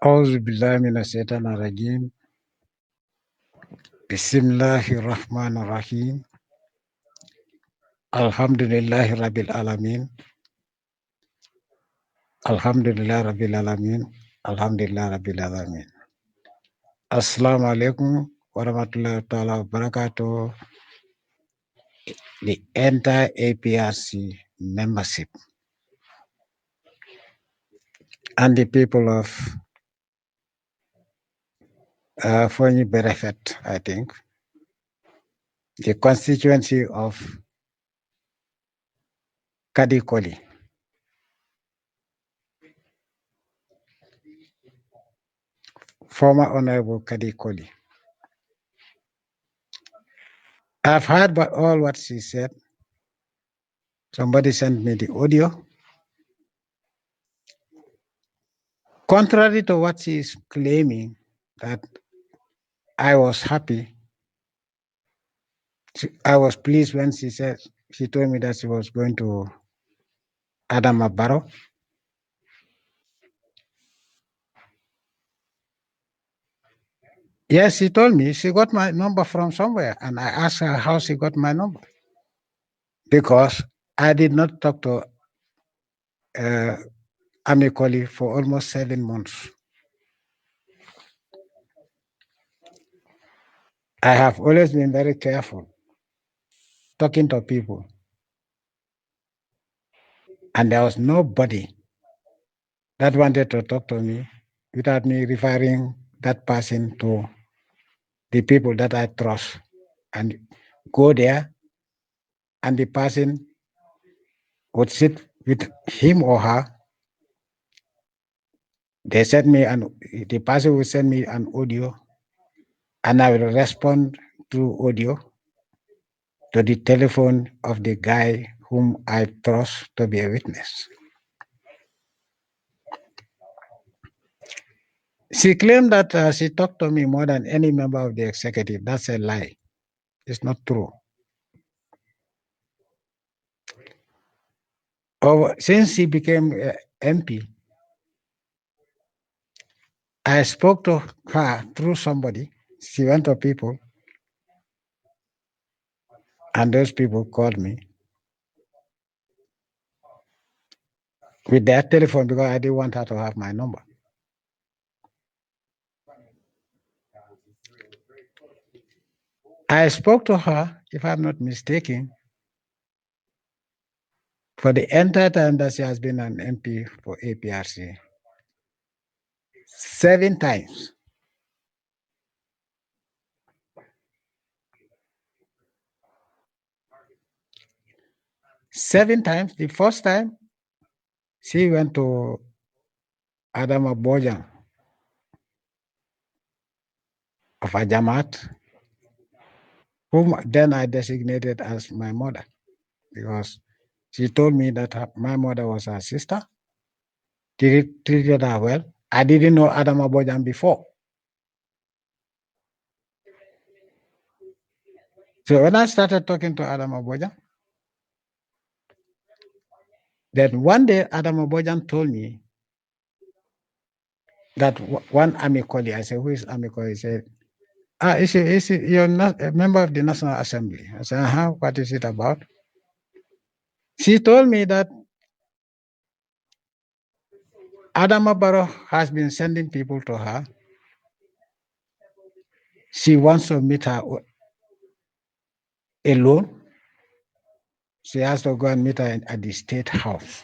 أعوذ بالله من الشيطان الرجيم. بسم الله الرحمن الرحيم. الحمد لله رب العالمين. الحمد لله رب العالمين. الحمد لله رب العالمين. Assalamu alaikum wa rahmatullahi ta'ala wa barakatuh. The entire APRC membership and the people of Fonyi Berefet, I think, the constituency of Colley, former Honorable Colley. I've heard all what she said. Somebody sent me the audio. Contrary to what she is claiming, that I was happy, I was pleased when she told me that she was going to Adama Barrow. Yes, she told me she got my number from somewhere, and I asked her how she got my number. Because I did not talk to Amie Colley for almost 7 months. I have always been very careful talking to people. And there was nobody that wanted to talk to me without me referring that person to the people that I trust, and go there, and the person would sit with him or her. The person will send me an audio, and I will respond through audio to the telephone of the guy whom I trust to be a witness. She claimed that she talked to me more than any member of the executive. That's a lie. It's not true. Since she became MP, I spoke to her through somebody. She went to people, and those people called me with their telephone because I didn't want her to have my number. I spoke to her, if I'm not mistaken, for the entire time that she has been an MP for APRC, 7 times. Seven times. The first time, she went to Adama Bojang of Ajamat, whom then I designated as my mother, because she told me that my mother was her sister, treated her well. I didn't know Adama Bojang before. So when I started talking to Adama Bojang, then one day Adama Bojang told me that one Amie Colley, I said, who is Amie Colley? He said, you're not a member of the National Assembly. I said, what is it about? She told me that Adama Barrow has been sending people to her. She wants to meet her alone. She has to go and meet her at the State House.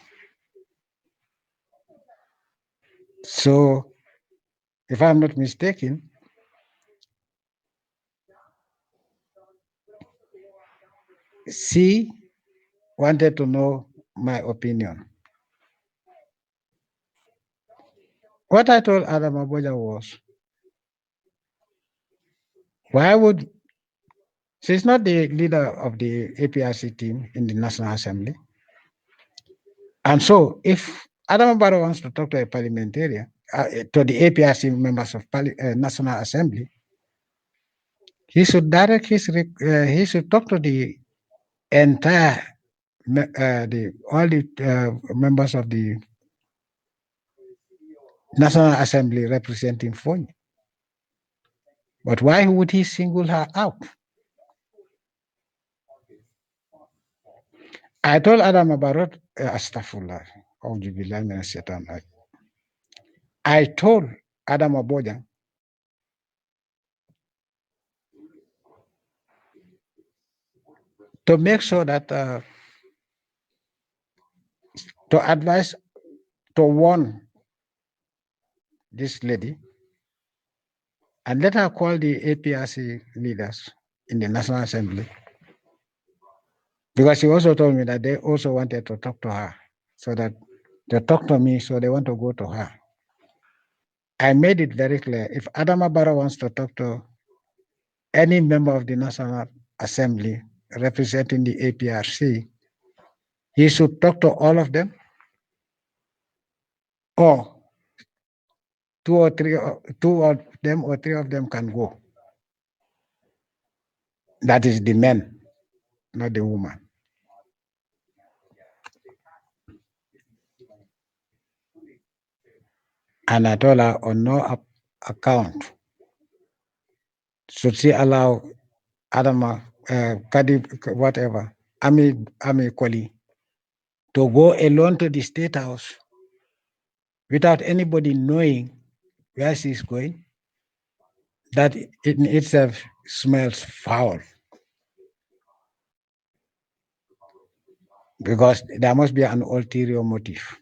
So, if I'm not mistaken, she wanted to know my opinion. What I told Adama Bojang was, she's not the leader of the APRC team in the National Assembly. And so, if Adama Barrow wants to talk to a parliamentarian, to the APRC members of National Assembly, he should he should talk to the entire, all the members of the National Assembly representing Fonyi. But why would he single her out? I told Adam Abarot, Astaghfirullah, I told Adam Abojang to make sure that to advise, to warn this lady and let her call the APRC leaders in the National Assembly. Because she also told me that they also wanted to talk to her, so that they talk to me, so they want to go to her. I made it very clear, if Adama Barrow wants to talk to any member of the National Assembly representing the APRC, he should talk to all of them, or two of them or three of them can go. That is the men, not the woman. And I told her on no account should she allow Adama, Kadi, whatever, Amie Colley, to go alone to the State House without anybody knowing where she's going. That in itself smells foul, because there must be an ulterior motive.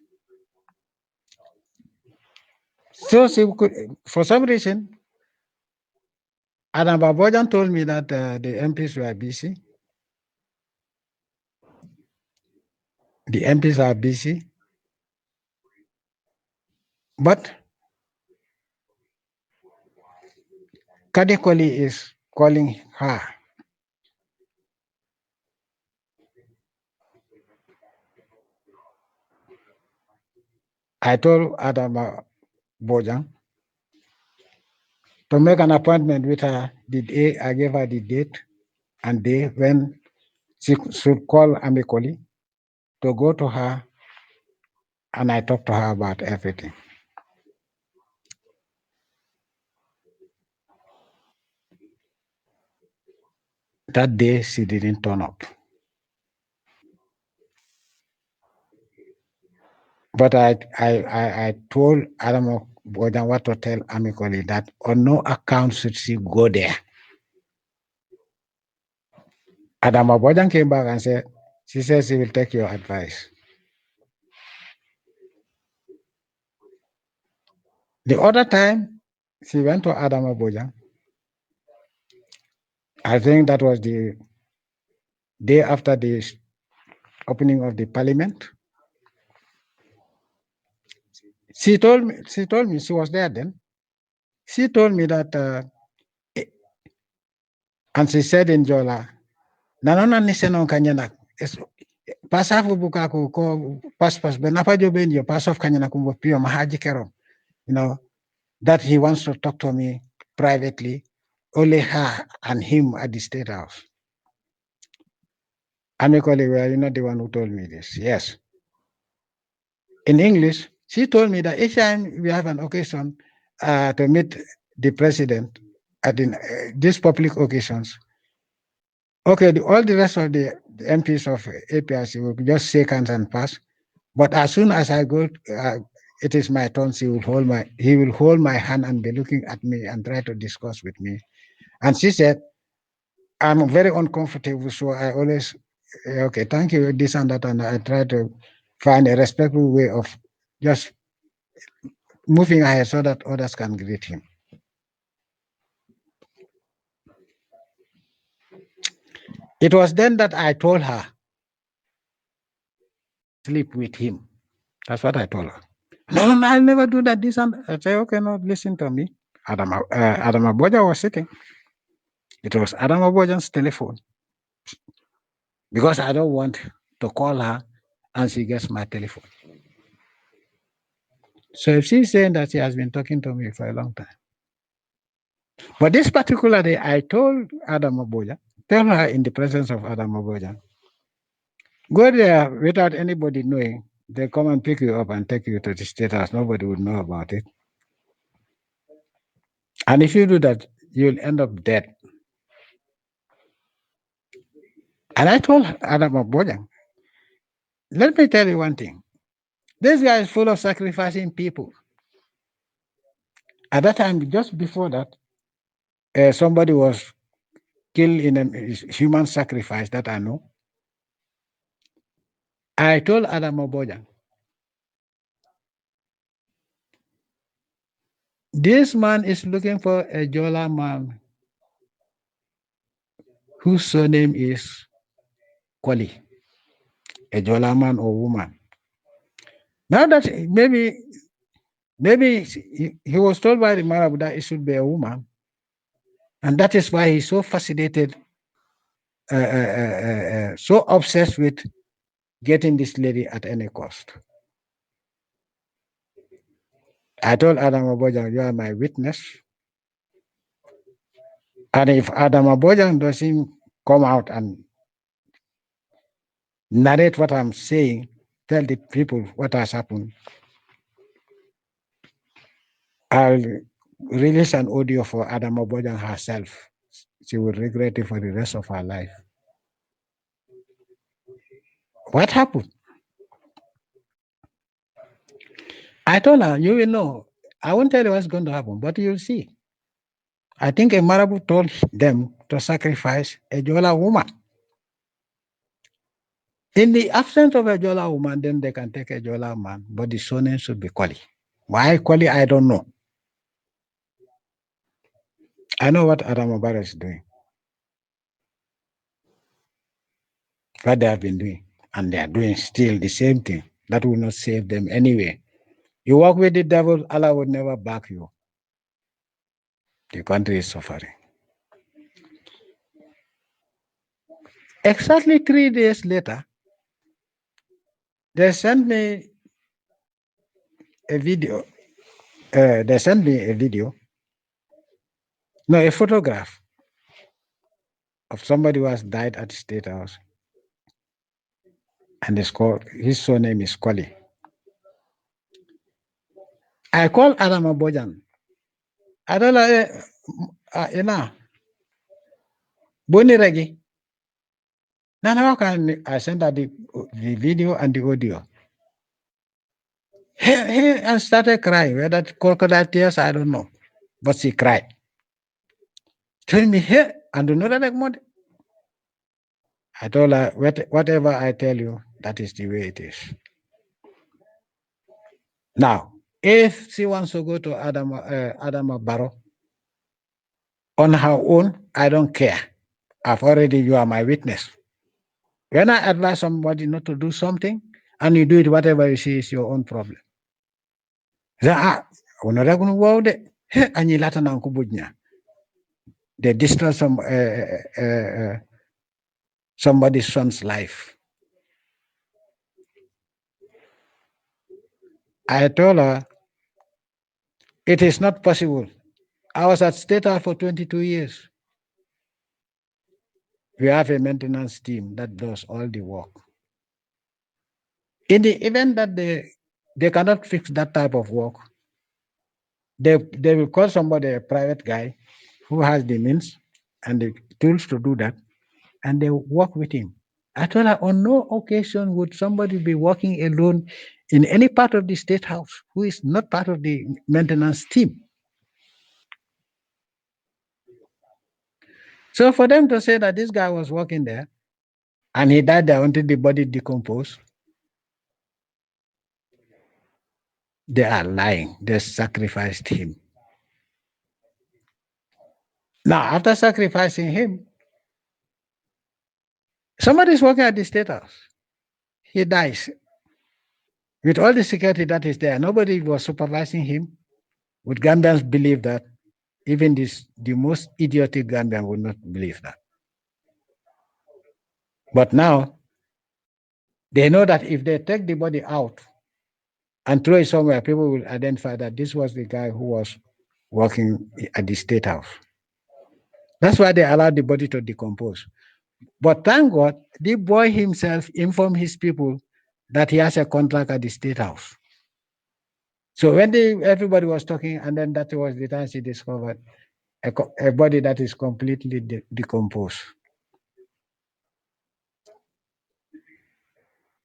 So she could, for some reason, Adam Babojan told me that the MPs were busy. The MPs are busy. But Kadekoli is calling her. I told Adam Bojang to make an appointment with her the day I gave her the date and day when she should call Amie Colley, to go to her, and I talked to her about everything. That day she didn't turn up. But I told Adam Bojang what to tell Amie Colley, that on no account should she go there. Adam Bojang came back and said, she says she will take your advice. The other time, she went to Adam Bojang. I think that was the day after the opening of the parliament. She told me she was there then. She told me that, and she said in Jola, nanona niseno kanyanak, pasafu bukaku ko paspas benapa joben yo pasof kanyanak kumbo pio mahaji kero, that he wants to talk to me privately, only her and him at the State House. Amie Colley, were you not the one who told me this? Yes. In English, she told me that each time we have an occasion to meet the president at these public occasions, okay, all the rest of the MPs of APRC will just shake hands and pass. But as soon as I go, it is my turn. He will hold my hand and be looking at me and try to discuss with me. And she said, I'm very uncomfortable, so I always, okay, thank you, this and that, and I try to find a respectful way of just moving ahead so that others can greet him. It was then that I told her, sleep with him. That's what I told her. No, I'll never do that. This and I say, okay, no, listen to me. Adam Aboja was sitting. It was Adam Aboja's telephone, because I don't want to call her and she gets my telephone. So if she's saying that she has been talking to me for a long time. But this particular day, I told Adam Aboja, tell her in the presence of Adam Aboja, go there without anybody knowing. They come and pick you up and take you to the State House. Nobody would know about it. And if you do that, you'll end up dead. And I told Adam Abojang, let me tell you one thing. This guy is full of sacrificing people. At that time, just before that, somebody was killed in a human sacrifice that I know. I told Adam Abojang, this man is looking for a Jola man whose surname is Colley, a Jola man or woman. Now that maybe he was told by the Marab that it should be a woman, and that is why he's so fascinated, so obsessed with getting this lady at any cost. I told Adam Abojang, you are my witness, and if Adam Abojang doesn't come out and narrate what I'm saying, tell the people what has happened, I'll release an audio for Adam Abojang herself. She will regret it for the rest of her life. What happened? I told her, you will know. I won't tell you what's going to happen, but you'll see. I think a Marabu told them to sacrifice a Jola woman. In the absence of a Jola woman, then they can take a Jola man, but the surname should be Colley. Why Colley, I don't know. I know what Adam Mubarak is doing, what they have been doing, and they are doing still the same thing. That will not save them anyway. You work with the devil, Allah will never back you. The country is suffering. Exactly 3 days later, they sent me a video. They sent me a video, no, a photograph of somebody who has died at the State House. And his surname is Colley. I call Adam Abojan. I don't know, Boni Regi. Now, how can I send her the video and the audio? And started crying. Whether crocodile tears, I don't know. But she cried. Tell me, hey, and do not like more. I told her, whatever I tell you, that is the way it is. Now, if she wants to go to Adam Barrow on her own, I don't care. You are my witness. When I advise somebody not to do something, and you do it, whatever you see is your own problem. They destroy somebody's son's life. I told her, it is not possible. I was at State House for 22 years. We have a maintenance team that does all the work. In the event that they cannot fix that type of work, they will call somebody, a private guy, who has the means and the tools to do that, and they work with him. I told her, on no occasion would somebody be working alone in any part of the State House who is not part of the maintenance team. So for them to say that this guy was working there and he died there until the body decomposed, they are lying. They sacrificed him. Now, after sacrificing him, somebody is working at the State House. He dies. With all the security that is there, nobody was supervising him. Would Gambians believe that? Even the most idiotic Gambian would not believe that. But now, they know that if they take the body out and throw it somewhere, people will identify that this was the guy who was working at the State House. That's why they allowed the body to decompose. But thank God, the boy himself informed his people that he has a contract at the State House. So when everybody was talking, and then that was the time she discovered a body that is completely decomposed.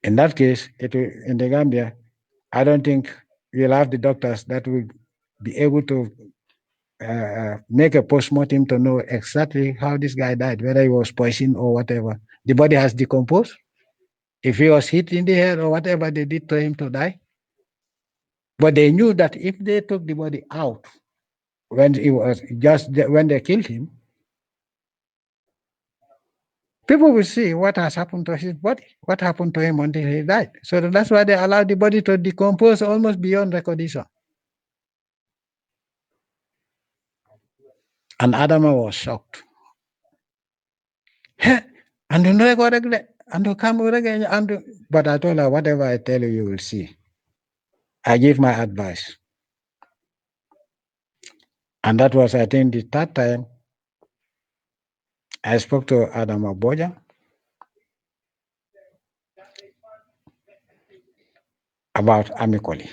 In that case, in the Gambia, I don't think we'll have the doctors that will be able to make a postmortem to know exactly how this guy died, whether he was poisoned or whatever. The body has decomposed. If he was hit in the head or whatever they did to him to die. But they knew that if they took the body out when he was when they killed him, people will see what has happened to his body, what happened to him until he died. So that's why they allowed the body to decompose almost beyond recognition. And Adama was shocked. And you know what and to come again but I told her, whatever I tell you, you will see. I give my advice. And that was, I think, the third time I spoke to Adama Boja about Amie Colley.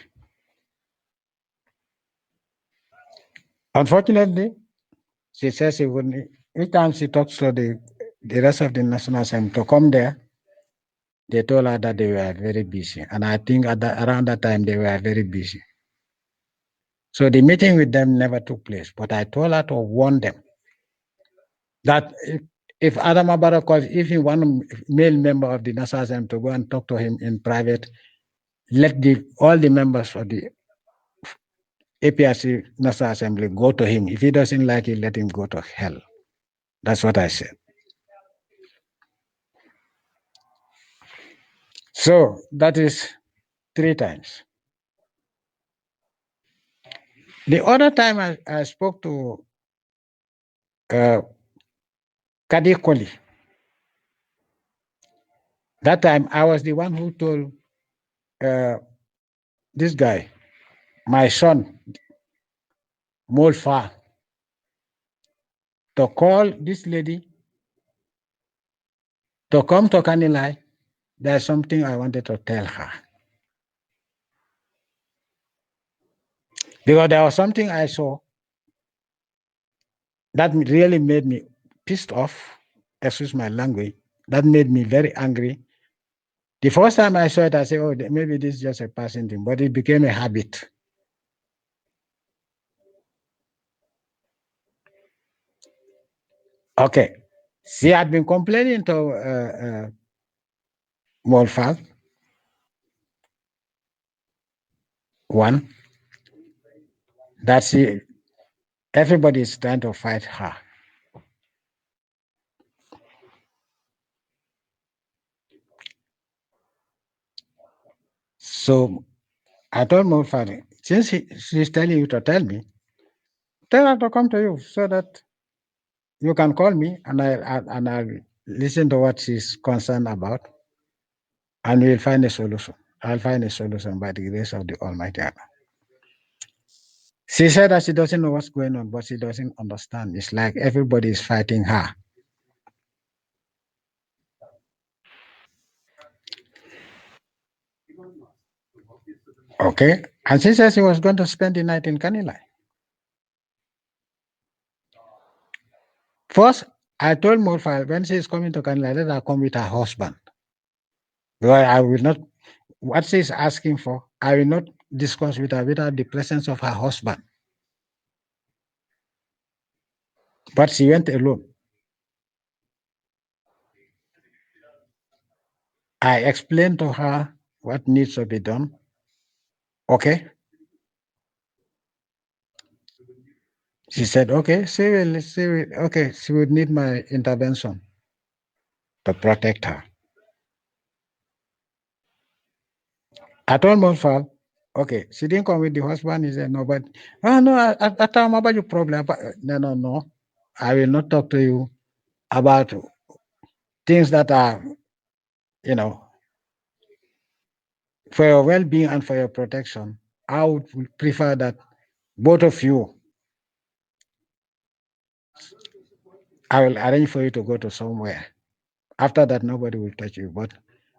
Unfortunately, she says she wouldn't. Each time she talks to the rest of the National Assembly to come there, they told her that they were very busy. And I think around that time, they were very busy. So the meeting with them never took place. But I told her to warn them that if Adam Abara calls, if he want a male member of the National Assembly to go and talk to him in private, let all the members of the APRC National Assembly go to him. If he doesn't like it, let him go to hell. That's what I said. So that is 3 times. The other time I spoke to uh, Kadir Colley, that time I was the one who told this guy, my son, Molfa, to call this lady to come to Kanilai. There's something I wanted to tell her. Because there was something I saw that really made me pissed off, excuse my language, that made me very angry. The first time I saw it, I said, oh, maybe this is just a passing thing, but it became a habit. Okay. She had been complaining to Molfag, one, that everybody is trying to fight her. So I told Molfag, since she's telling you to tell me, tell her to come to you so that you can call me and I'll listen to what she's concerned about and we'll find a solution. I'll find a solution by the grace of the Almighty Allah. She said that she doesn't know what's going on, but she doesn't understand. It's like everybody is fighting her. Okay. And she said she was going to spend the night in Kanilai. First, I told Morfa when she's coming to Kanilai, let her come with her husband. Because I will not, what she's asking for, I will not discuss with her without the presence of her husband. But she went alone. I explained to her what needs to be done. Okay. She said, okay, okay, she would need my intervention to protect her. I told Monfal, okay, she didn't come with the husband. He said, no, but, oh, no, I tell him about your problem. No. I will not talk to you about things that are, you know, for your well-being and for your protection. I would prefer that both of you, I will arrange for you to go to somewhere. After that, nobody will touch you. But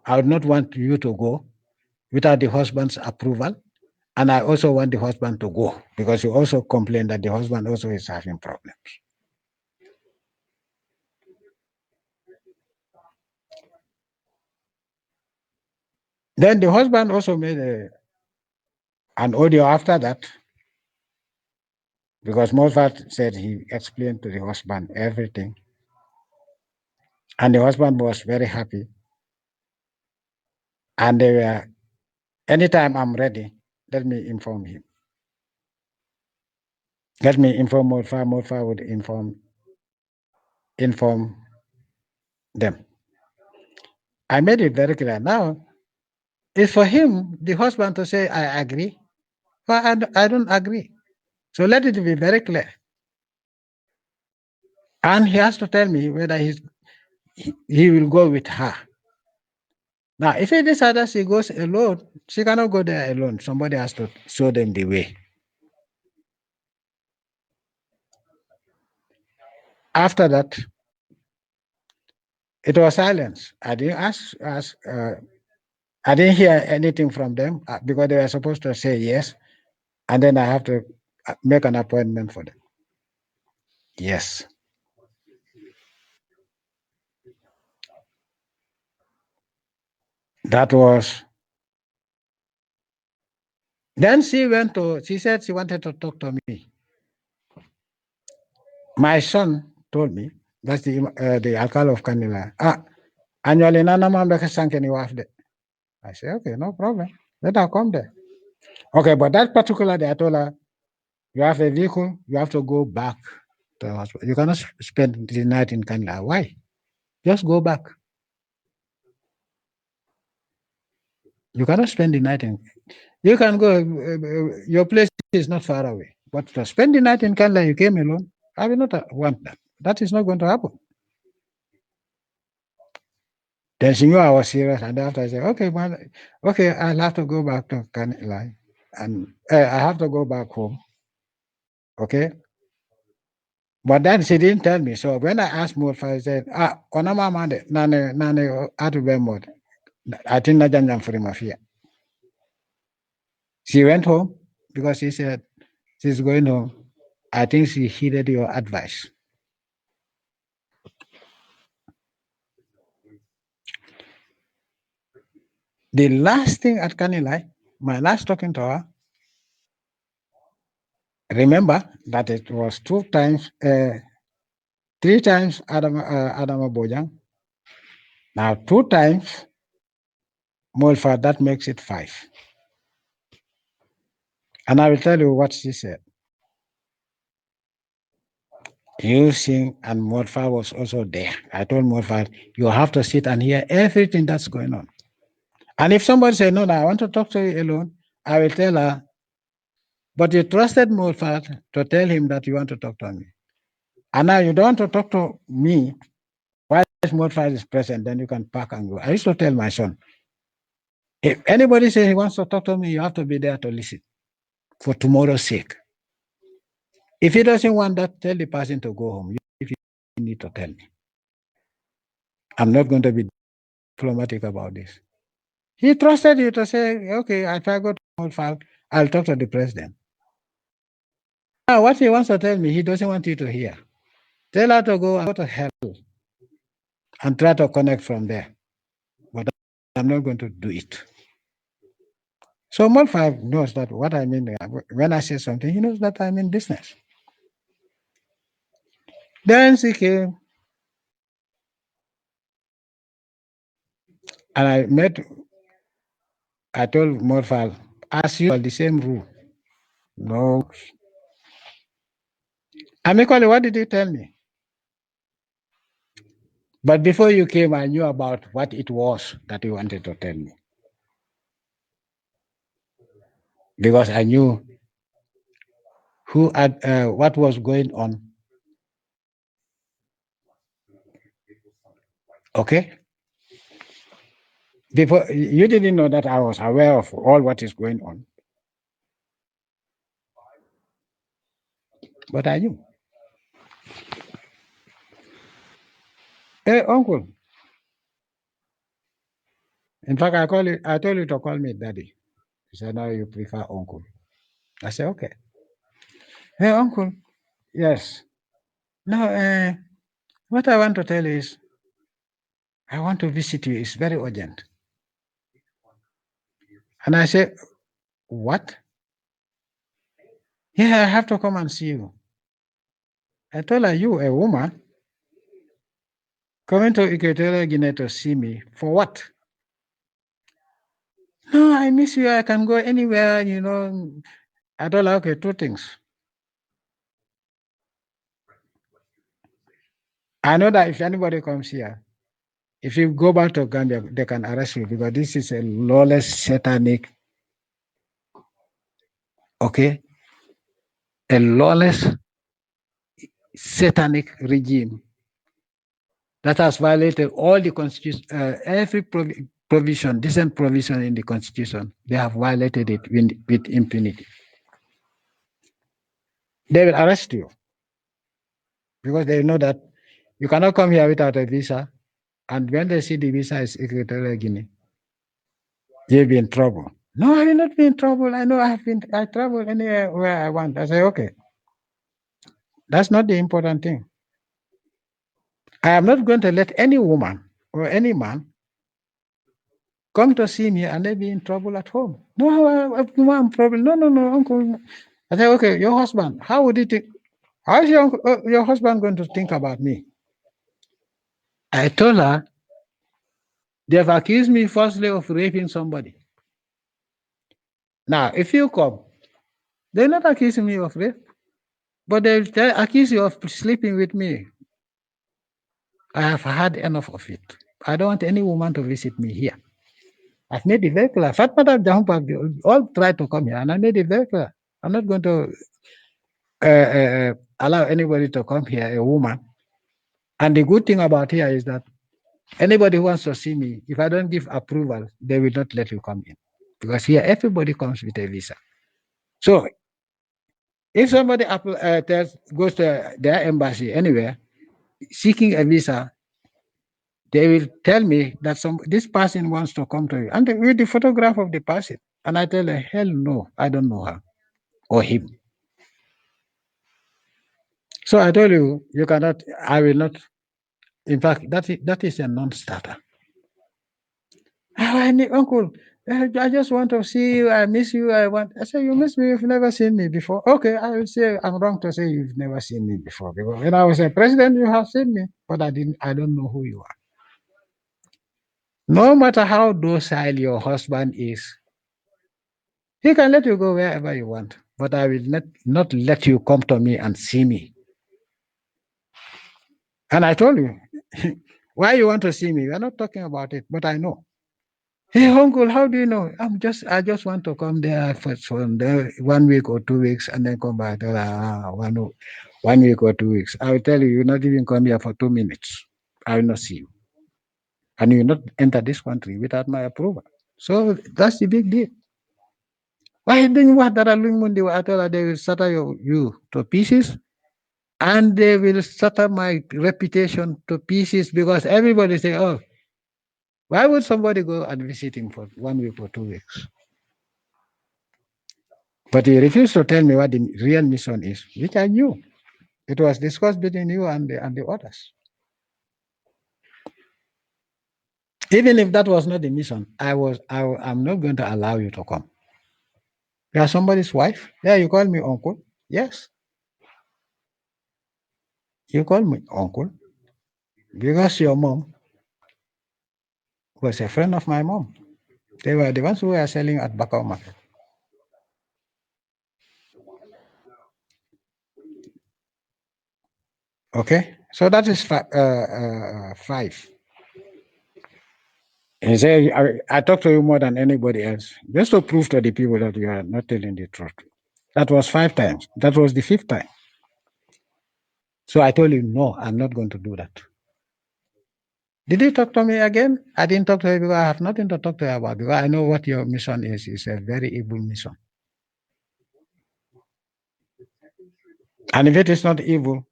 I would not want you to go without the husband's approval And I also want the husband to go because he also complained that the husband also is having problems. Then the husband also made an audio after that because Mofat said he explained to the husband everything. And the husband was very happy. And they were, anytime I'm ready, let me inform him. Let me inform Mofat. Mofat would inform them. I made it very clear. Now, it's for him, the husband, to say, I agree, but I don't agree. So let it be very clear. And he has to tell me whether he will go with her. Now, if he decides he goes alone, she cannot go there alone. Somebody has to show them the way. After that, it was silence. I didn't I didn't hear anything from them because they were supposed to say yes, and then I have to make an appointment for them. Yes. That was. Then she said she wanted to talk to me. My son told me, that's the alcalde of Kanila. Annually, Nana Mambeka Sankeni Wafde. I said, okay, no problem. Let her come there. Okay, but that particular day, I told her, you have a vehicle, you have to go back to the hospital. You cannot spend the night in Kanila. Why? Just go back. You cannot spend the night in. You can go. Your place is not far away. But to spend the night in Kanila, you came alone. I will not want that. That is not going to happen. Then she knew I was serious, and after I said, "Okay, man, okay, I'll have to go back to Kanila, and I have to go back home." Okay, but then she didn't tell me. So when I asked Mulfa, I said, onama mande, nane, atu bemod. I think Najam for mafia. She went home because she said she's going home. I think she heeded your advice. The last thing at Kanilai, my last talking to her, remember that it was 2 times, 3 times Adama Bojang. Now 2 times Molfa, that makes it 5. And I will tell you what she said. You sing, and Molfa was also there. I told Molfa, you have to sit and hear everything that's going on. And if somebody say, no, I want to talk to you alone, I will tell her, but you trusted Molfa to tell him that you want to talk to me. And now you don't want to talk to me while Molfa is present, then you can pack and go. I used to tell my son, if anybody says he wants to talk to me, you have to be there to listen for tomorrow's sake. If he doesn't want that, tell the person to go home. If you need to tell me. I'm not going to be diplomatic about this. He trusted you to say, okay, if I go to Molfa, I'll talk to the president. Now, what he wants to tell me, he doesn't want you to hear. Tell her to go to hell and try to connect from there. But I'm not going to do it. So Molfa knows that what I mean. When I say something, he knows that I'm in business. Then she came, and I told Molfa, as usual, the same rule. No. Amically, what did you tell me? But before you came, I knew about what it was that you wanted to tell me. Because I knew what was going on. Okay? Before you didn't know that I was aware of all what is going on. But I knew. Hey, uncle. In fact, I told you to call me daddy. He said, no, you prefer uncle. I said, okay. Hey, uncle. Yes. No, what I want to tell you is, I want to visit you. It's very urgent. And I said, what? Yeah, I have to come and see you. I told her, you, a woman, coming to Equatorial Guinea to see me. For what? No, I miss you. I can go anywhere, I told her, okay, two things. I know that if anybody comes here, if you go back to Gambia, they can arrest you because this is a lawless, satanic, okay, a lawless, satanic regime that has violated all the constitution, every provision, decent provision in the constitution. They have violated it with impunity. They will arrest you because they know that you cannot come here without a visa. And when they see the visa is Equatorial Guinea, you'll be in trouble. No, I will not be in trouble. I know I travel anywhere where I want. I say, okay, that's not the important thing. I am not going to let any woman or any man come to see me and they be in trouble at home. No, I'm problem. No, uncle. I say, okay, your husband, how would he think? How is your husband going to think about me? I told her, they've accused me falsely of raping somebody. Now, if you come, they're not accusing me of rape, but they accuse you of sleeping with me. I have had enough of it. I don't want any woman to visit me here. I've made it very clear. Fatmata Jahumpa all tried to come here, and I made it very clear. I'm not going to allow anybody to come here, a woman. And the good thing about here is that anybody who wants to see me, if I don't give approval, they will not let you come in. Because here, everybody comes with a visa. So if somebody goes to their embassy anywhere seeking a visa, they will tell me that this person wants to come to you. And with the photograph of the person. And I tell her, hell no, I don't know her or him. So I told you, you cannot, I will not. In fact, that is a non-starter. Oh, uncle, I just want to see you. I miss you. I say, you miss me. You've never seen me before. Okay, I will say I'm wrong to say you've never seen me before because when I was a president, you have seen me, but I don't know who you are. No matter how docile your husband is, he can let you go wherever you want, but I will not let you come to me and see me. And I told you, why you want to see me? We're not talking about it, but I know. Hey, uncle, how do you know? I just want to come there for there 1 week or 2 weeks and then come back. One week or 2 weeks. I will tell you, you not even come here for 2 minutes. I will not see you. And you will not enter this country without my approval. So that's the big deal. Why didn't you want that they will shatter you to pieces? And they will shatter my reputation to pieces because everybody say, oh, why would somebody go and visit him for 1 week or 2 weeks? But he refused to tell me what the real mission is, which I knew. It was discussed between you and the others. Even if that was not the mission, I'm not going to allow you to come. You are somebody's wife? Yeah, you call me uncle? Yes. You call me uncle because your mom was a friend of my mom. They were the ones who were selling at Bakau Market. Okay, so that is five. He said, I talk to you more than anybody else, just to prove to the people that you are not telling the truth. That was 5 times. That was the fifth time. So I told him, no, I'm not going to do that. Did you talk to me again? I didn't talk to you because I have nothing to talk to you about because I know what your mission is. It's a very evil mission. And if it is not evil,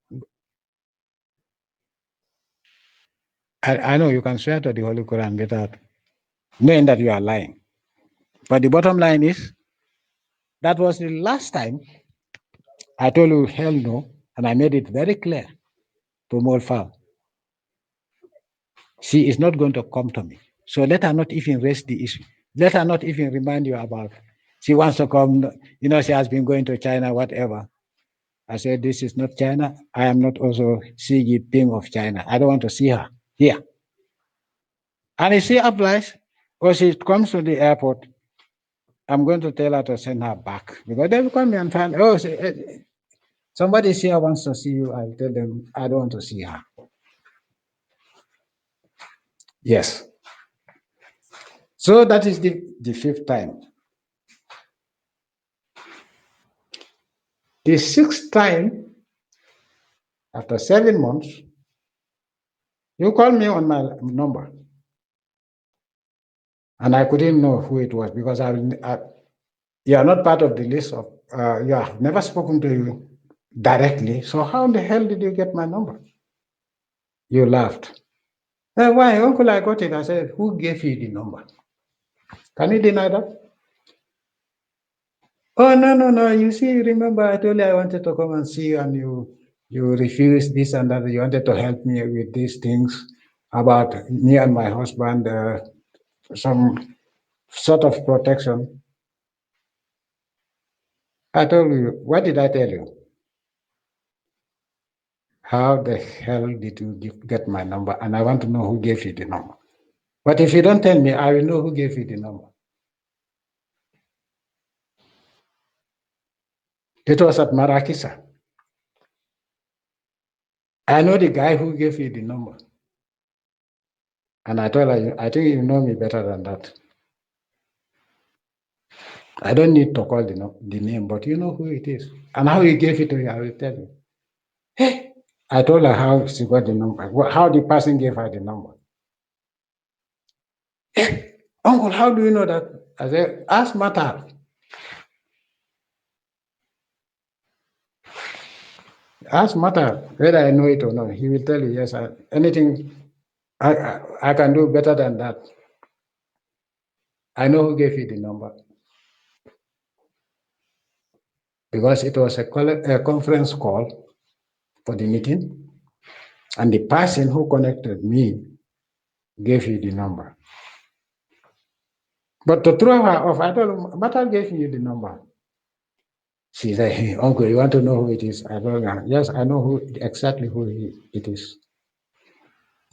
I know you can swear to the Holy Quran without knowing that you are lying. But the bottom line is, that was the last time I told you hell no, and I made it very clear to Molfal. She is not going to come to me. So let her not even raise the issue. Let her not even remind you about she wants to come, she has been going to China, whatever. I said, this is not China. I am not also Xi Jinping of China. I don't want to see her here. And if she applies or she comes to the airport, I'm going to tell her to send her back because they will call me and find, somebody here wants to see you. I'll tell them, I don't want to see her. Yes. So that is the fifth time. The sixth time, after 7 months, you call me on my number. And I couldn't know who it was because you are not part of the list of, you have never spoken to you directly. So how the hell did you get my number? You laughed. Why, Uncle, I got it. I said, who gave you the number? Can you deny that? Oh, no. You see, remember I told you I wanted to come and see you and you refused this and that. You wanted to help me with these things about me and my husband, some sort of protection. I told you, what did I tell you? How the hell did you get my number? And I want to know who gave you the number. But if you don't tell me, I will know who gave you the number. It was at Marakisa. I know the guy who gave you the number. And I told her, I think you know me better than that. I don't need to call the name, but you know who it is. And how he gave it to you, I will tell you. Hey, I told her how she got the number, how the person gave her the number. Hey, Uncle, how do you know that? I said, ask Mata. Ask Mata whether I know it or not. He will tell you, yes, anything I can do better than that. I know who gave you the number. Because it was a conference call for the meeting, and the person who connected me gave you the number. But to throw her off, I told him, Mata gave you the number. She said, hey, Uncle, you want to know who it is? I told her, yes, I know exactly who it is.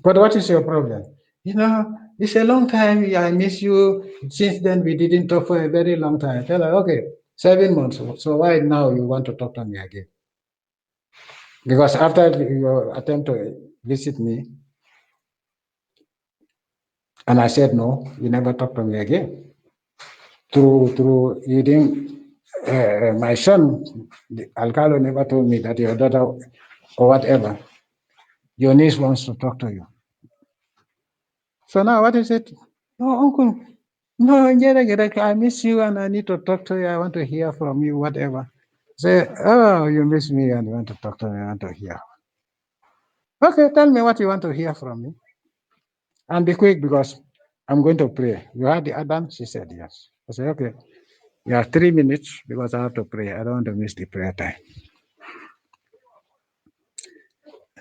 But what is your problem? It's a long time. I miss you. Since then, we didn't talk for a very long time. I tell her, okay, 7 months. So why now you want to talk to me again? Because after your attempt to visit me, and I said, no, you never talk to me again. Through you didn't, my son, Alcalo never told me that your daughter or whatever, your niece wants to talk to you. So now what is it? No, uncle, no, I miss you and I need to talk to you. I want to hear from you, whatever. Say, oh, you miss me and you want to talk to me, I want to hear. Okay, tell me what you want to hear from me. And be quick because I'm going to pray. You had the Adam? She said yes. I said, okay. You have 3 minutes because I have to pray. I don't want to miss the prayer time.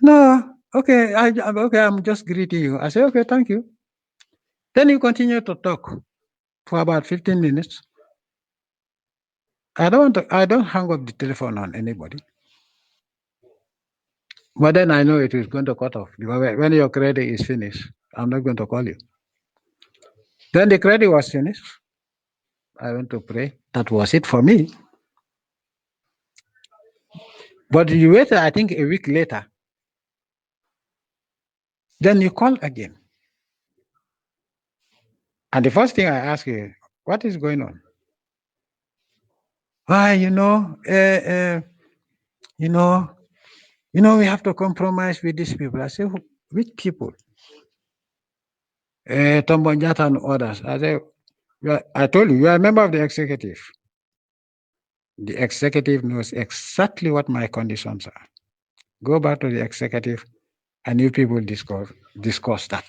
No, okay, I'm just greeting you. I say, okay, thank you. Then you continue to talk for about 15 minutes. I don't hang up the telephone on anybody. But then I know it is going to cut off because when your credit is finished, I'm not going to call you. Then the credit was finished. I went to pray. That was it for me. But you waited, I think, a week later. Then you call again. And the first thing I ask you, what is going on? Why, we have to compromise with these people. I say, which people? Tamba and others. I say, I told you, you are a member of the executive. The executive knows exactly what my conditions are. Go back to the executive and you people discuss that.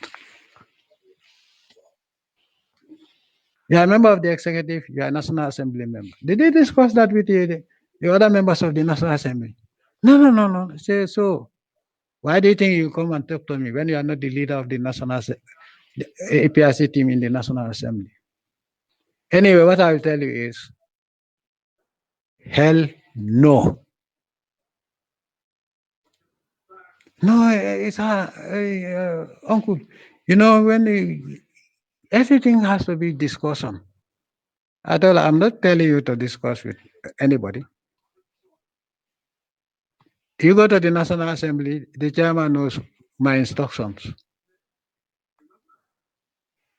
You are a member of the executive, you are a National Assembly member. Did they discuss that with the other members of the National Assembly? No. Say, so why do you think you come and talk to me when you are not the leader of the the APRC team in the National Assembly? Anyway, what I will tell you is, hell no. No, it's uncle. You know, everything has to be discussion. I'm not telling you to discuss with anybody. You go to the National Assembly, the chairman knows my instructions,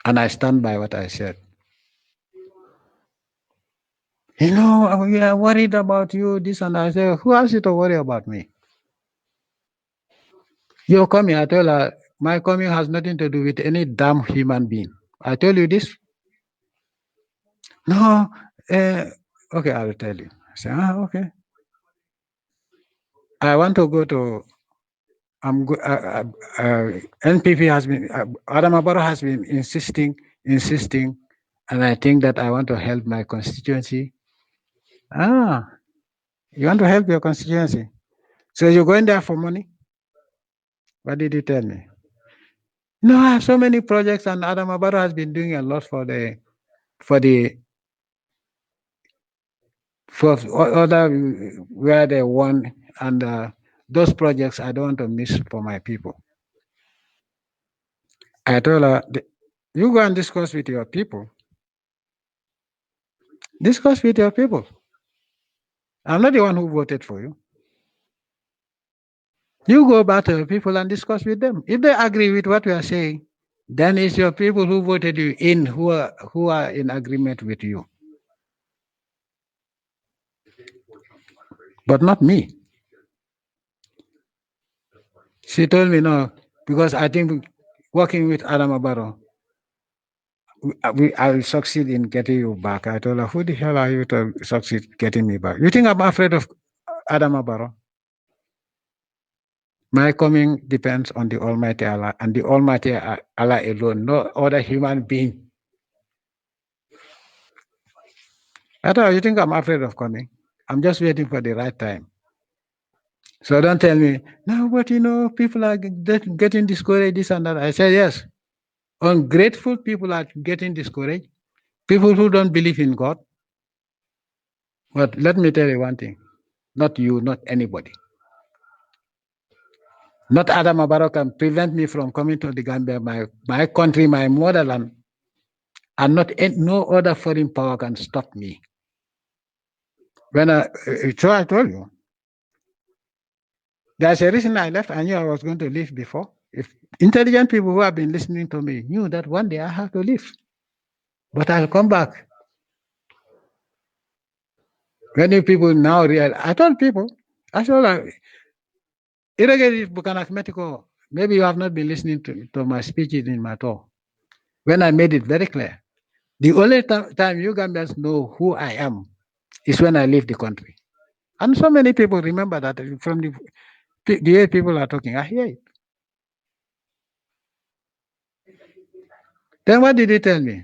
and I stand by what I said. We are worried about you, this and that. I say, who asked you to worry about me? You're coming, I tell her, my coming has nothing to do with any damn human being. I tell you this. No, okay, I will tell you. I say, okay. I want to go to, NPP has been, Adam Abaro has been insisting, and I think that I want to help my constituency. You want to help your constituency? So you're going there for money? What did he tell me? No, I have so many projects, and Adam Abaro has been doing a lot for other where they won, and those projects I don't want to miss for my people. I told her, you go and discuss with your people. Discuss with your people. I'm not the one who voted for you. You go back to your people and discuss with them. If they agree with what we are saying, then it's your people who voted you in who are in agreement with you. But not me. She told me no, because I think working with Adam Abaro, I will succeed in getting you back. I told her, who the hell are you to succeed getting me back? You think I'm afraid of Adam Abaro? My coming depends on the Almighty Allah, and the Almighty Allah alone, no other human being. I thought, you think I'm afraid of coming? I'm just waiting for the right time. So don't tell me, no, but people are getting discouraged, this and that. I said, yes. Ungrateful people are getting discouraged. People who don't believe in God. But let me tell you one thing. Not you, not anybody. Not Adam Abaro can prevent me from coming to the Gambia, my country, my motherland, and no other foreign power can stop me. So I told you, there's a reason I left. I knew I was going to leave before. If intelligent people who have been listening to me knew that one day I have to leave, but I'll come back. Many people now realize, I told people, irrigate bukan arithmetical. Maybe you have not been listening to my speeches in my talk. When I made it very clear, the only time you Gambians know who I am is when I leave the country. And so many people remember that from the way people are talking. I hear it. Then what did he tell me?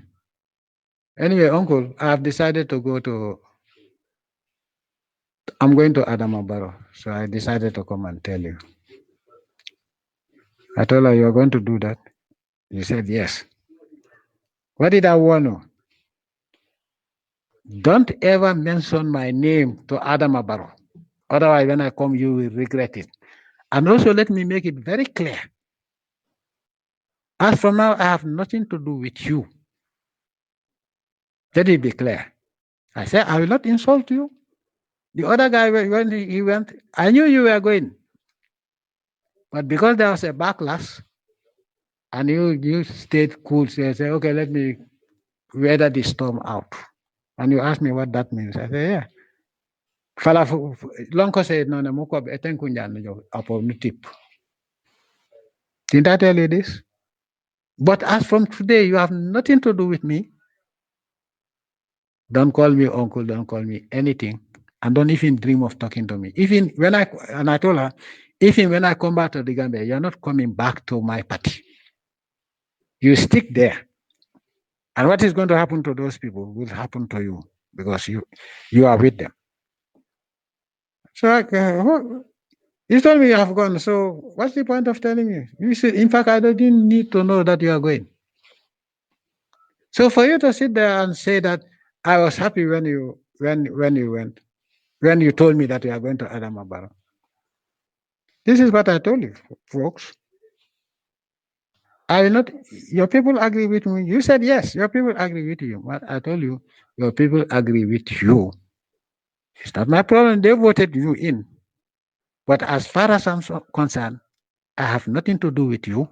Anyway, uncle, I have decided to I'm going to Adam Abaro. So I decided to come and tell you. I told her, you're going to do that? You said, yes. What did I warn you? Don't ever mention my name to Adam Abaro. Otherwise, when I come, you will regret it. And also, let me make it very clear. As from now, I have nothing to do with you. Let it be clear. I said, I will not insult you. The other guy, when he went, I knew you were going. But because there was a backlash, and you stayed cool, so I said, okay, let me weather the storm out. And you asked me what that means. I said, yeah. Fala Lonko said, no, no, moko etenkunjan jo apo nutip. Didn't I tell you this? But as from today, you have nothing to do with me. Don't call me uncle, don't call me anything. And don't even dream of talking to me. I told her, even when I come back to the Gambia, you're not coming back to my party. You stick there. And what is going to happen to those people will happen to you because you are with them. So you told me you have gone. So what's the point of telling me? You said, in fact, I didn't need to know that you are going. So for you to sit there and say that I was happy when you went, when you told me that you are going to Adamabara. This is what I told you, folks. I will not. Your people agree with me. You said yes. Your people agree with you. But I told you, your people agree with you. It's not my problem. They voted you in. But as far as I'm concerned, I have nothing to do with you.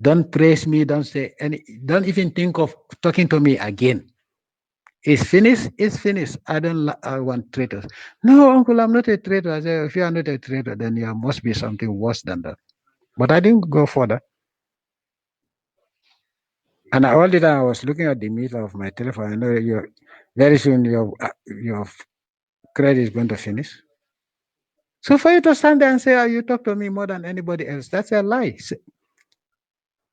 Don't praise me. Don't say any. Don't even think of talking to me again. It's finished. It's finished. I don't. I want traitors. No, uncle, I'm not a traitor. I said, if you are not a traitor, then there must be something worse than that. But I didn't go further. And all the time I was looking at the meter of my telephone. I know you very soon your credit is going to finish. So for you to stand there and say, "Oh, you talk to me more than anybody else," that's a lie.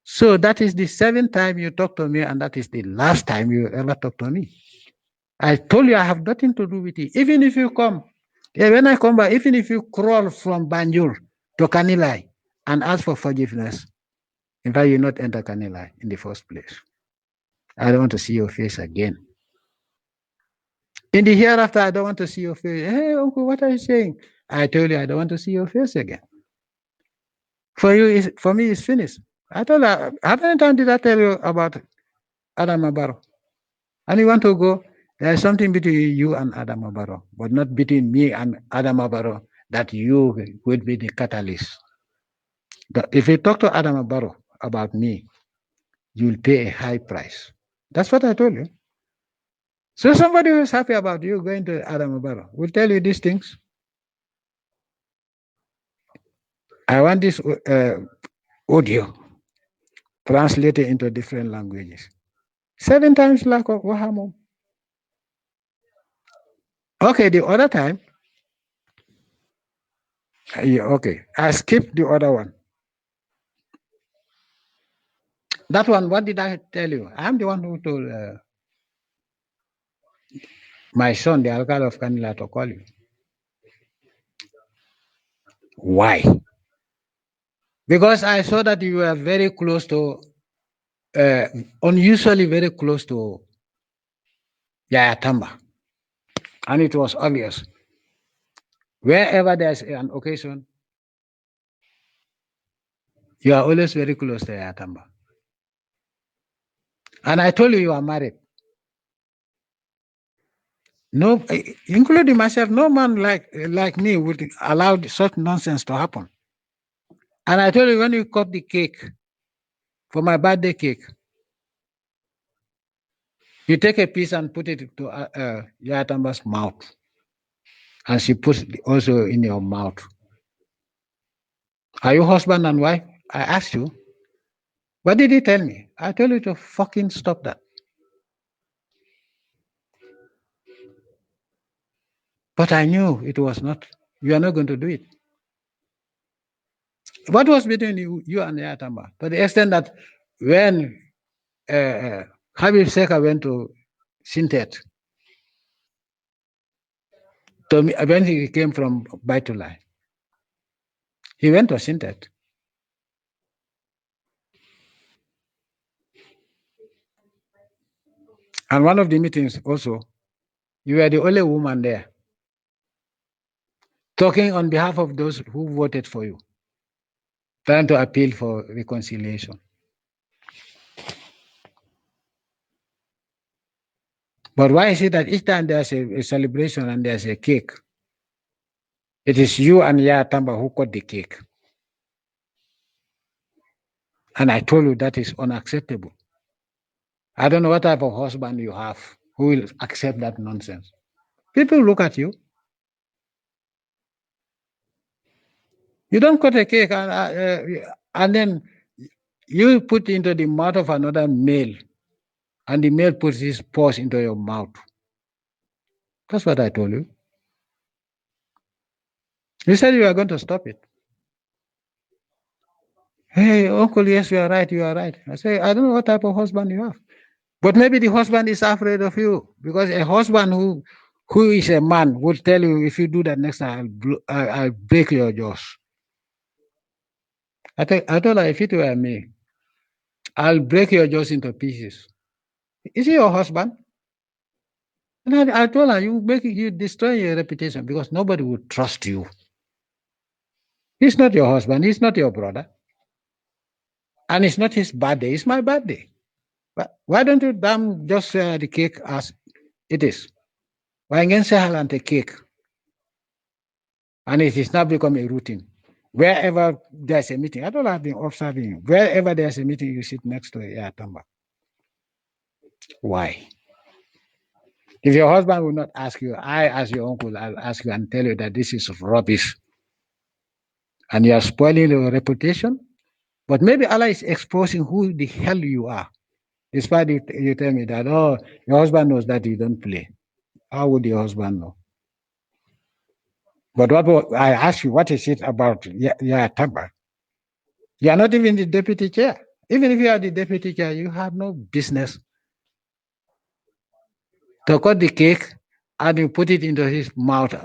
So that is the seventh time you talk to me, and that is the last time you ever talk to me. I told you I have nothing to do with it. Even if you come, yeah, when I come back, even if you crawl from Banjul to Kanilai and ask for forgiveness, in fact, you not enter Kanilai in the first place. I don't want to see your face again. In the hereafter, I don't want to see your face. Hey, uncle, what are you saying? I told you I don't want to see your face again. For you, for me, it's finished. I told her, how many times did I tell you about Adam Abaro? And you want to go, there's something between you and Adam Abaro, but not between me and Adam Abaro that you will be the catalyst. If you talk to Adam Abaro about me, you'll pay a high price. That's what I told you. So somebody who's happy about you going to Adam Abaro will tell you these things. I want this audio translated into different languages. 7 times lack of Wahamo. Okay, the other time, yeah, okay, I skipped the other one. That one, what did I tell you? I'm the one who told my son, the alcalde of Kanila, to call you. Why? Because I saw that you were very close to, unusually very close to Yahya Tamba. And it was obvious. Wherever there's an occasion, you are always very close to Yahya Tamba. And I told you are married. No, including myself, no man like me would allow such nonsense to happen. And I told you when you cut the cake for my birthday cake, you take a piece and put it to Yatamba's mouth, and she puts it also in your mouth. Are you husband and wife? I asked you. What did he tell me? I told you to fucking stop that. But I knew it was not. You are not going to do it. What was between you and Yatamba? To the extent that when Habib Seka went to Sintet, when he came from Baitulai, he went to Sintet. And one of the meetings also, you were the only woman there talking on behalf of those who voted for you, trying to appeal for reconciliation. But why is it that each time there's a celebration and there's a cake, it is you and Tamba who cut the cake? And I told you that is unacceptable. I don't know what type of husband you have who will accept that nonsense. People look at you. You don't cut a cake and then you put into the mouth of another male, and the male puts his paws into your mouth. That's what I told you. You said you are going to stop it. Hey, uncle, yes, you are right. You are right. I say, I don't know what type of husband you have. But maybe the husband is afraid of you because a husband who is a man will tell you, if you do that next time, I'll break your jaws. I told her, if it were me, I'll break your jaws into pieces. Is he your husband? And I told her, you destroy your reputation because nobody would trust you. He's not your husband. He's not your brother. And it's not his birthday. It's my birthday. But why don't you damn just share the cake as it is? Why can't say the cake? And it is now become a routine. Wherever there's a meeting, I don't have been observing. Wherever there's a meeting, you sit next to a Tamba. Why? If your husband will not ask you, I, as your uncle, I'll ask you and tell you that this is rubbish and you are spoiling your reputation. But maybe Allah is exposing who the hell you are. Despite you tell me that, oh, your husband knows that you don't play. How would your husband know? But I ask you, what is it about Tamba? You are not even the deputy chair. Even if you are the deputy chair, you have no business to cut the cake and you put it into his mouth,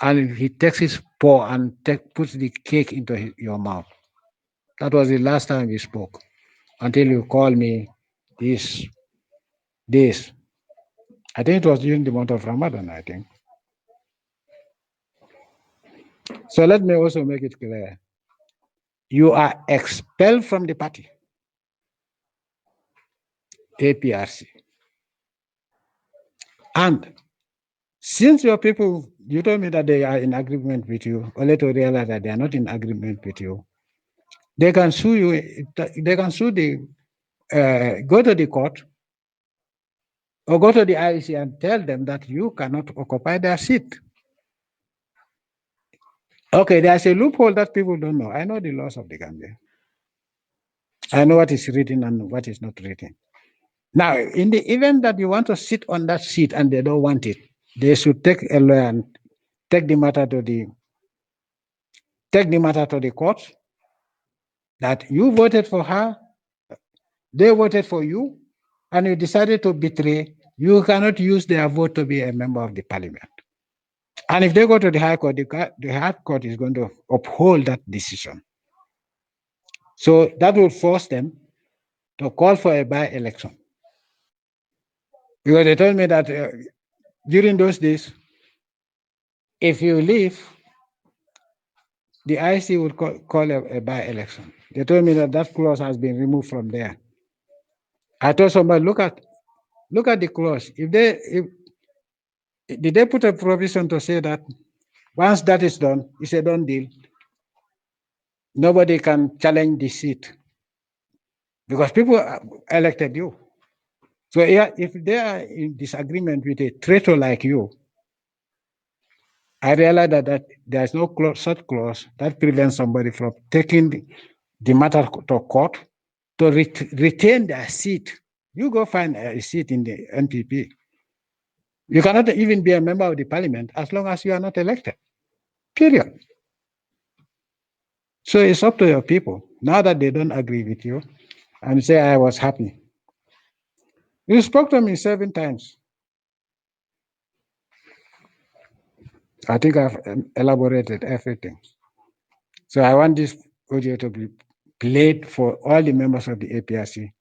and he takes his paw and puts the cake into your mouth. That was the last time we spoke until you called me this this. I think it was during the month of Ramadan, I think. So let me also make it clear. You are expelled from the party, APRC. And since your people, you told me that they are in agreement with you, only to realize that they are not in agreement with you, they can sue you. They can sue go to the court or go to the IEC and tell them that you cannot occupy their seat. Okay, there's a loophole that people don't know. I know the laws of the Gambia. I know what is written and what is not written. Now, in the event that you want to sit on that seat and they don't want it, they should take a lawyer and take the matter to the court that you voted for her, they voted for you, and you decided to betray. You cannot use their vote to be a member of the parliament. And if they go to the High Court, the High Court is going to uphold that decision. So that will force them to call for a by-election. Because they told me that during those days, if you leave, the IC would call a by-election. They told me that that clause has been removed from there. I told somebody, look at the clause. If did they put a provision to say that once that is done, it's a done deal. Nobody can challenge the seat because people elected you. So yeah, if they are in disagreement with a traitor like you, I realize that there's no such clause that prevents somebody from taking the matter to court to retain their seat. You go find a seat in the NPP. You cannot even be a member of the parliament as long as you are not elected. Period. So it's up to your people. Now that they don't agree with you and say, I was happy. You spoke to me 7 times. I think I've elaborated everything. So I want this audio to be played for all the members of the APRC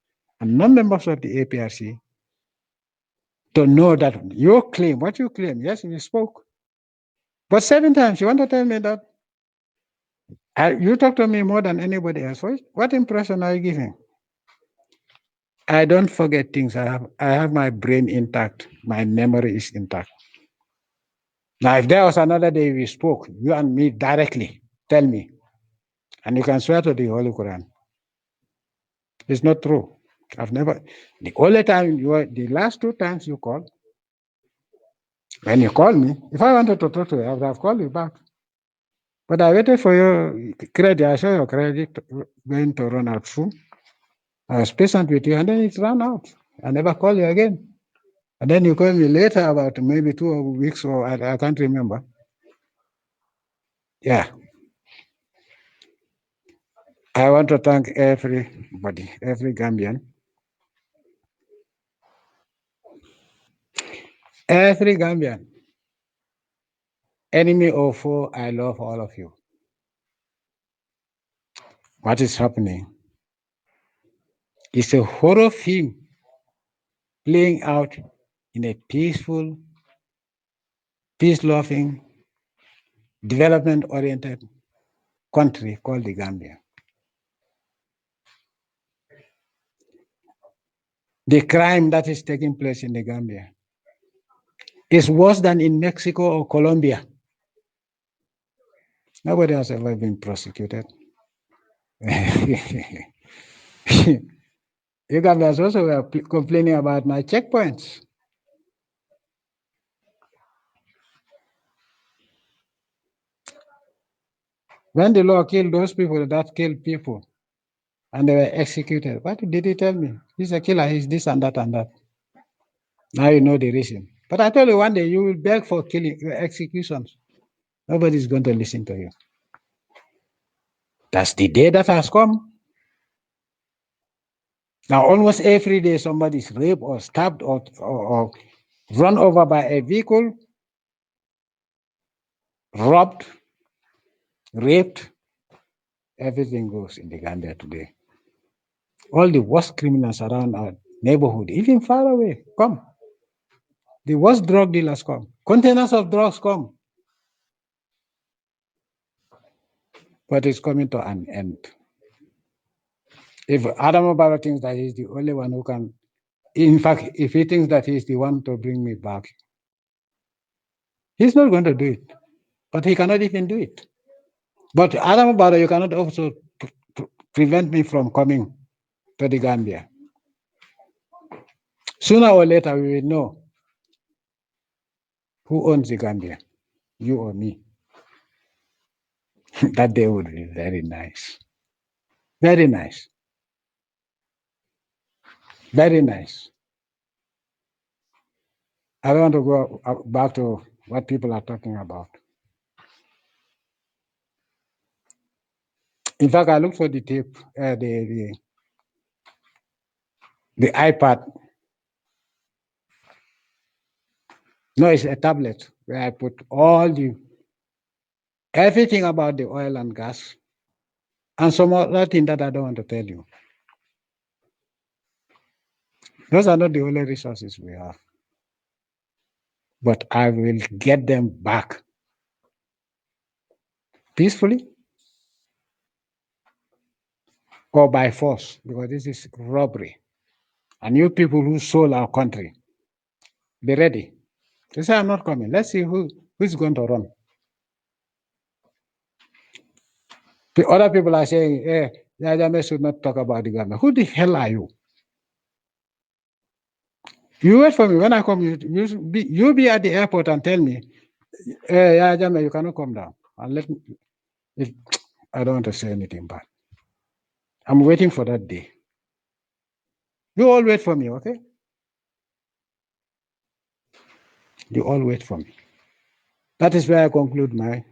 and non-members of the APRC to know that your claim, what you claim, yes, you spoke. But 7 times, you want to tell me that you talk to me more than anybody else. What impression are you giving? I don't forget things. I have my brain intact. My memory is intact. Now, if there was another day we spoke, you and me directly, tell me. And you can swear to the Holy Quran. It's not true. I've never, the only time the last 2 times you called, when you called me, if I wanted to talk to you, I would have called you back. But I waited for your credit. I saw your credit going to run out soon. I was patient with you, and then it ran out. I never called you again. And then you called me later, about maybe 2 weeks, or I can't remember. Yeah. I want to thank everybody, every Gambian, Every Gambian, enemy or foe, I love all of you. What is happening is a horror film playing out in a peaceful, peace-loving, development-oriented country called the Gambia. The crime that is taking place in the Gambia is worse than in Mexico or Colombia. Nobody has ever been prosecuted. You Gambians also were complaining about my checkpoints. When the law killed those people that killed people and they were executed, what did he tell me? He's a killer, he's this and that and that. Now you know the reason. But I told you one day you will beg for killing executions. Nobody's going to listen to you. That's the day that has come. Now almost every day somebody's raped or stabbed or run over by a vehicle, robbed, raped. Everything goes in the Gambia today. All the worst criminals around our neighborhood, even far away, come. The worst drug dealers come. Containers of drugs come. But it's coming to an end. If Adam Obama thinks that he's the only one who can, in fact, if he thinks that he's the one to bring me back, he's not going to do it. But he cannot even do it. But Adam Obama, you cannot also prevent me from coming to the Gambia. Sooner or later, we will know who owns the Gambia, you or me. That day would be very nice. Very nice. Very nice. I don't want to go back to what people are talking about. In fact, I looked for the tape, the iPad. No, it's a tablet where I put everything about the oil and gas and some other thing that I don't want to tell you. Those are not the only resources we have. But I will get them back peacefully or by force, because this is robbery. And you people who sold our country, be ready. They say, I'm not coming. Let's see who's going to run. The other people are saying, hey, Jammeh should not talk about the government. Who the hell are you? You wait for me. When I come, you be at the airport and tell me, hey, Jammeh, you cannot come down. And let me, I don't want to say anything bad. I'm waiting for that day. You all wait for me, okay? You all wait for me. That is where I conclude my.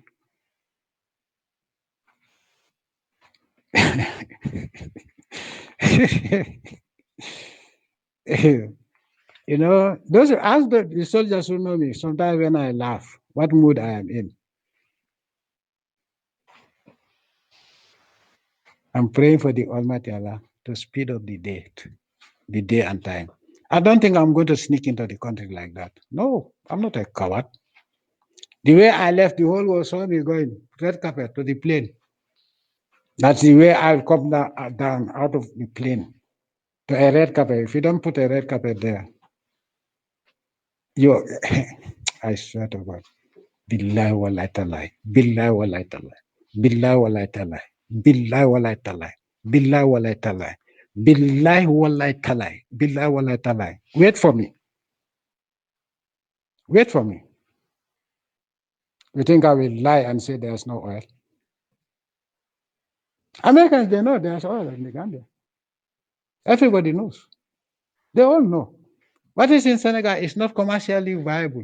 You know, those ask the soldiers who know me. Sometimes when I laugh, what mood I am in. I'm praying for the Almighty Allah to speed up the day and time. I don't think I'm going to sneak into the country like that. No, I'm not a coward. The way I left, the whole world saw me going red carpet to the plane. That's the way I'll come down out of the plane to a red carpet. If you don't put a red carpet there, you, I swear to God, billahi wallahi talai, billahi wallahi talai, billahi wallahi talai, billahi wallahi talai, billahi wallahi talai, billahi wallahi talai, billahi wallahi talai. Wait for me. Wait for me. You think I will lie and say there's no oil? Americans, they know there's oil in the Gambia. Everybody knows. They all know. What is in Senegal is not commercially viable.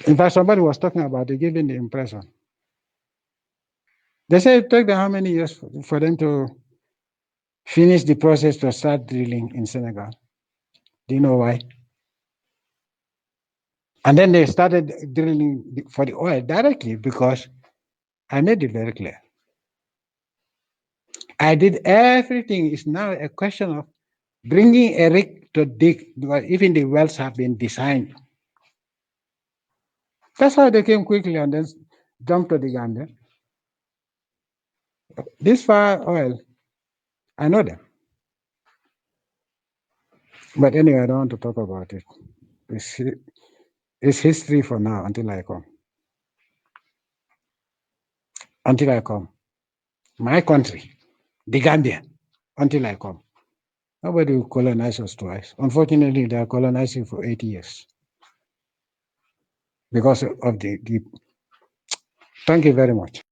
In fact, somebody was talking about it, giving the impression. They say it took them how many years for them to finish the process to start drilling in Senegal? Do you know why? And then they started drilling for the oil directly because I made it very clear. I did everything. It's now a question of bringing a rig to dig, because even the wells have been designed. That's how they came quickly and then jumped to the Gambia. This far oil, I know them. But anyway, I don't want to talk about it. It's, it's history for now until I come. Until I come. My country, the Gambia, until I come. Nobody will colonize us twice. Unfortunately, they are colonizing for 80 years because of the. Thank you very much.